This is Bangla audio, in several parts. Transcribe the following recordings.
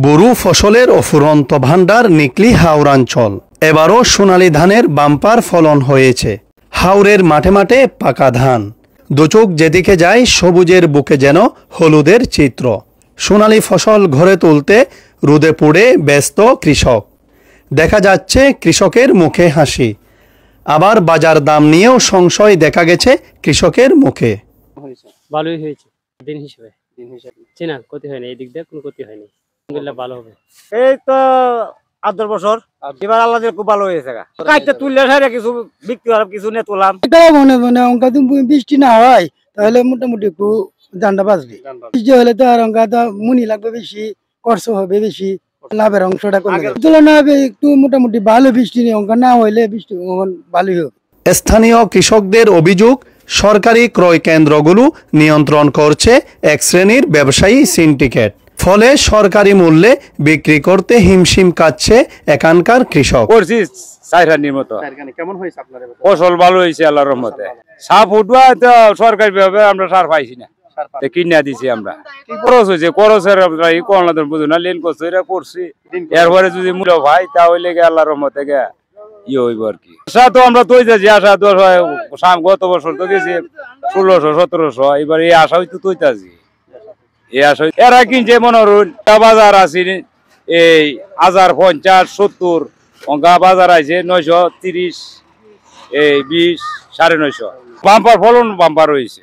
বোরো ফসলের অফুরন্ত ভাণ্ডার নিকলি হাওরাঞ্চল। এবারও সোনালী ধানের বাম্পার ফলন হয়েছে। হাওরের মাঠে মাঠে পাকা ধান, দুচোখ যেদিকে যায় সবুজের বুকে যেন হলুদের চিত্র। সোনালী ফসল ঘরে তুলতে রোদে পুড়ে ব্যস্ত কৃষক। দেখা যাচ্ছে কৃষকের মুখে হাসি, আবার বাজার দাম নিয়েও সংশয় দেখা গেছে কৃষকের মুখে। ভালোই হয়েছে, দিন হিসেবে চিনা ক্ষতি হয়নি, এই দিক দিয়ে কোনো ক্ষতি হয়নি, আলহামদুলিল্লাহ ভালো হবে। এই তো 8-10 বছর, এবার আল্লাহ খুব ভালো হয়েছে। কাইতে তুললে সারা কিছু বিক্রি হওয়ার কিছু নিয়ে তুললাম। মনে অঙ্কা বৃষ্টি না হয় তাহলে মোটামুটি একটু ধানটা বাঁচবে। বৃষ্টি হলে তো আর অঙ্কা তো মুনি লাগবে বেশি, খরচ হবে বেশি, লাভের অংশটা কমে। তুলনা হবে একটু মোটামুটি ভালো, বৃষ্টি অঙ্কা না হইলে বৃষ্টি ভালোই হবে। স্থানীয় কৃষকদের অভিযোগ, সরকারি ক্রয় কেন্দ্রগুলো নিয়ন্ত্রণ করছে এক শ্রেণীর ব্যবসায়ী সিন্ডিকেট। ফলে সরকারি মূল্যে বিক্রি করতে হিমশিম কাটছে এখানকার কৃষক। কেমন হয়েছে আপনার ফসল? ভালো হয়েছে আল্লাহর রহমতে। সাপ উঠবা তো সরকারি ভাবে আমরা সার পাইছি না, কিনা দিছি আমরা। খরচ হয়েছে, খরচের বুঝো না, লেন করছে এটা করছি। এরপরে যদি মূল্য ভাই তাহলে আল্লাহর রহমতে ইয়ে হইব আর কি। আশা তো আমরা তৈরি আশা গত বছর তো গেছি 1600-1700, এবার এই আশা হয়তো তৈরি। এরা কিনছে মনে বাজার আছে এই 1050-70, অঙ্কা বাজার আছে 930, এই 20, 950। বাম্পার ফলন বাম্পার হয়েছে।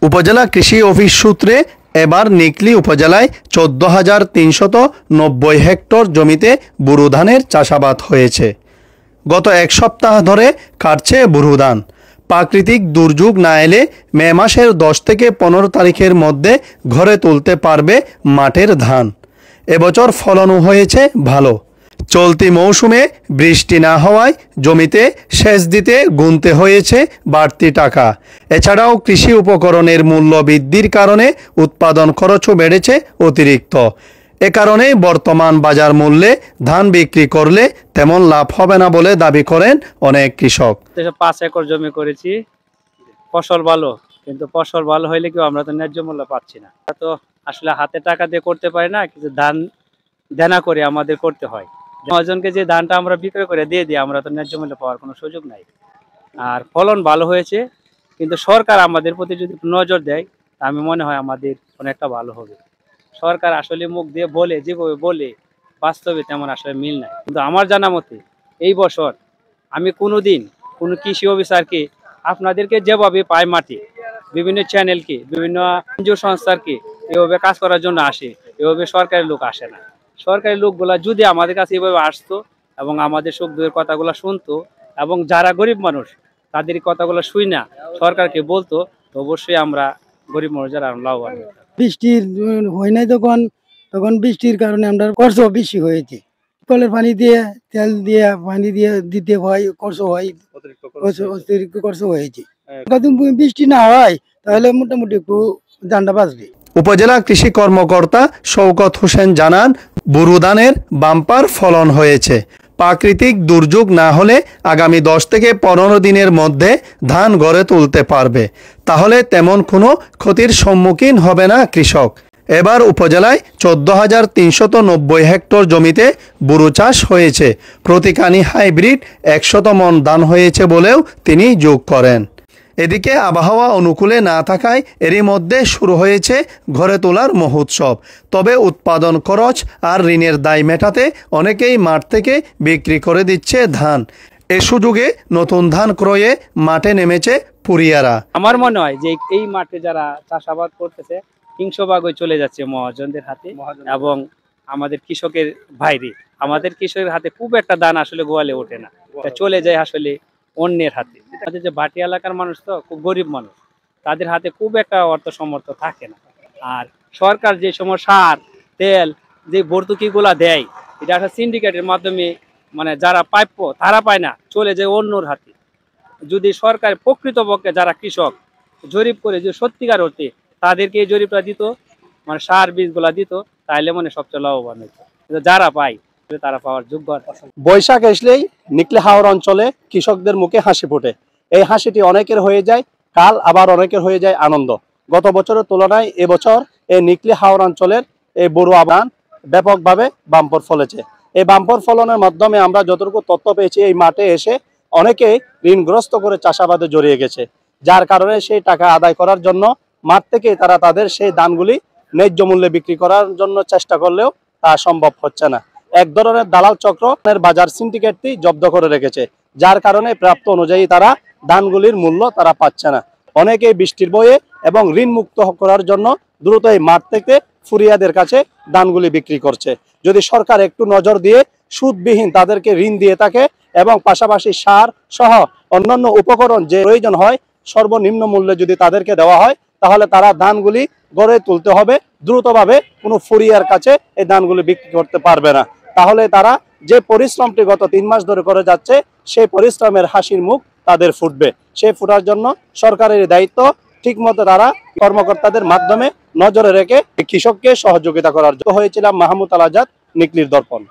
উপজেলা কৃষি অফিস সূত্রে এবার নিকলি উপজেলায় 14,390 হেক্টর জমিতে বোরো ধানের চাষাবাদ হয়েছে। গত এক সপ্তাহ ধরে কাটছে বোরো ধান। প্রাকৃতিক দুর্যোগ না এলে মে মাসের 10 থেকে 15 তারিখের মধ্যে ঘরে তুলতে পারবে মাঠের ধান। এবছর ফলনও হয়েছে ভালো। চলতি মৌসুমে বৃষ্টি না হওয়ায় জমিতে সেচ দিতে গুনতে হয়েছে বাড়তি টাকা। এছাড়াও কৃষি উপকরণের মূল্য বৃদ্ধির কারণে উৎপাদন খরচও বেড়েছে অতিরিক্ত। এ কারণে বর্তমান বাজার মূল্যে ধান বিক্রি করলে তেমন লাভ হবে না বলে দাবি করেন অনেক কৃষক। 5 একর জমি করেছি, ফসল ভালো, কিন্তু ফসল ভালো হইলে কি আমরা তো ন্যায্য মূল্য পাচ্ছি না। তো আসলে হাতে টাকা দিয়ে করতে পারি না, কিছু ধান দেনা করে আমাদের করতে হয়। মহাজনকে যে ধানটা আমরা বিক্রয় করে দিয়ে দিই, আমরা তো ন্যায্য মূল্য পাওয়ার কোনো সুযোগ নাই। আর ফলন ভালো হয়েছে, কিন্তু সরকার আমাদের প্রতি যদি নজর দেয়, আমি মনে হয় আমাদের অনেকটা ভালো হবে। সরকার আসলে মুখ দিয়ে বলে, যেভাবে বলে বাস্তবে তেমন আসলে মিল নাই। কিন্তু আমার জানা মতে এই বছর আমি কোনোদিন কোনো কৃষি অফিসারকে, আপনাদেরকে যেভাবে পায় মাটি, বিভিন্ন চ্যানেলকে, বিভিন্ন এনজিও সংস্থাকে এভাবে কাজ করার জন্য আসে, এভাবে সরকারি লোক আসে না। সরকারি লোকগুলা যদি আমাদের কাছে এভাবে আসতো এবং আমাদের সুখ দুঃখের কথাগুলো শুনতো, এবং যারা গরিব মানুষ তাদের কথাগুলো শুই না সরকারকে বলতো, তো অবশ্যই আমরা গরিব মানুষ যারা লাভবান। বৃষ্টির হয় নাই তখন বৃষ্টির কারণে আমরা খরচ বেশি হয়েছে। কলের পানি দিয়ে, তেল দিয়ে, পানি দিয়ে দিতে হয়, খরচ হয়, অতিরিক্ত খরচ হয়েছে। বৃষ্টি না হয় তাহলে মোটামুটি একটু ধানটা বাঁচবে। উপজেলা কৃষি কর্মকর্তা শওকত হোসেন জানান, বোরো ধানের বাম্পার ফলন হয়েছে। প্রাকৃতিক দুর্যোগ না হলে আগামী 10 থেকে 15 দিনের মধ্যে ধান ঘরে তুলতে পারবে। তাহলে তেমন কোনো ক্ষতির সম্মুখীন হবে না কৃষক। এবার উপজেলায় 14,390 হেক্টর জমিতে বোরো চাষ হয়েছে। প্রতিকানি হাইব্রিড 100 মন ধান হয়েছে বলেও তিনি যোগ করেন। এদিকে আবহাওয়া অনুকূলে না থাকায় এরই মধ্যে শুরু হয়েছে ঘরে তোলার মহোৎসব। তবে উৎপাদন খরচ আর ঋণের দায় মেটাতে অনেকেই মাঠ থেকে বিক্রি করে দিচ্ছে ধান। এ সুযোগে নতুন ধান ক্রয়ে মাঠে নেমেছে পুরিয়ারা। আমার মনে হয় যে এই মাঠে যারা চাষাবাদ করতেছে হিংসভাগই চলে যাচ্ছে মহাজনদের হাতে, এবং আমাদের কৃষকের বাইরে, আমাদের কৃষকের হাতে খুব একটা ধান আসলে গোয়ালে ওঠে না, চলে যায় আসলে অন্যের হাতে। আমাদের যে বাটি এলাকার মানুষ তো খুব গরিব মানুষ, তাদের হাতে খুব একটা অর্থ সমর্থ থাকে না। আর সরকার যে সময় সার, তেল, যে ভর্তুকিগুলা দেয়, এটা একটা সিন্ডিকেটের মাধ্যমে, মানে যারা প্রাপ্য তারা পায় না, চলে যায় অন্যর হাতে। যদি সরকার প্রকৃতপক্ষে যারা কৃষক জরিপ করে, যে সত্যিকার অর্থে তাদেরকে এই জরিপটা দিত, মানে সার বীজগুলা দিত, তাহলে মনে সবচেয়ে লাভবান হতো। যারা পায় তারা পাওয়ার যোগ্য। বৈশাখ আসলেই নিকলি হাওর অঞ্চলে কৃষকদের মুখে হাসি ফোটে। এই হাসিটি অনেকের হয়ে যায় কাল, আবার অনেকের হয়ে যায় আনন্দ। গত বছরের তুলনায় এবছর এই নিকলি হাওর অঞ্চলের এই বোরো আবাদ ব্যাপকভাবে বাম্পার ফলেছে। এই বাম্পার ফলনের মাধ্যমে আমরা যতটুকু তথ্য পেয়েছি, এই মাঠে এসে অনেকেই ঋণগ্রস্ত করে চাষাবাদে জড়িয়ে গেছে, যার কারণে সেই টাকা আদায় করার জন্য মাঠ থেকে তারা তাদের সেই ধানগুলি ন্যায্য মূল্যে বিক্রি করার জন্য চেষ্টা করলেও তা সম্ভব হচ্ছে না। এক ধরনের দালাল চক্রের বাজার সিন্ডিকেটটি জব্দ করে রেখেছে, যার কারণে প্রাপ্ত অনুযায়ী তারা ধানগুলির মূল্য তারা পাচ্ছে না। অনেকেই বৃষ্টির বয়ে এবং ঋণ মুক্ত করার জন্য দ্রুত এই মাঠ থেকে ফুরিয়াদের কাছে ধানগুলি বিক্রি করছে। যদি সরকার একটু নজর দিয়ে সুদবিহীন তাদেরকে ঋণ দিয়ে থাকে এবং পাশাপাশি সার সহ অন্যান্য উপকরণ যে প্রয়োজন হয় সর্বনিম্ন মূল্যে যদি তাদেরকে দেওয়া হয়, তাহলে তারা ধানগুলি গড়ে তুলতে হবে দ্রুতভাবে, কোনো ফুরিয়ার কাছে এই ধানগুলি বিক্রি করতে পারবে না। তাহলে তারা যে পরিশ্রমটি গত 3 মাস ধরে করে যাচ্ছে, সেই পরিশ্রমের হাসির মুখ তাদের ফুটবে। সেই ফুটার জন্য সরকারের দায়িত্ব ঠিকমতো তারা কর্মকর্তাদের মাধ্যমে নজরে রেখে কৃষককে সহযোগিতা করার জন্য। হয়েছিলাম মাহমুদ আল আজাদ, নিকলির দর্পণ।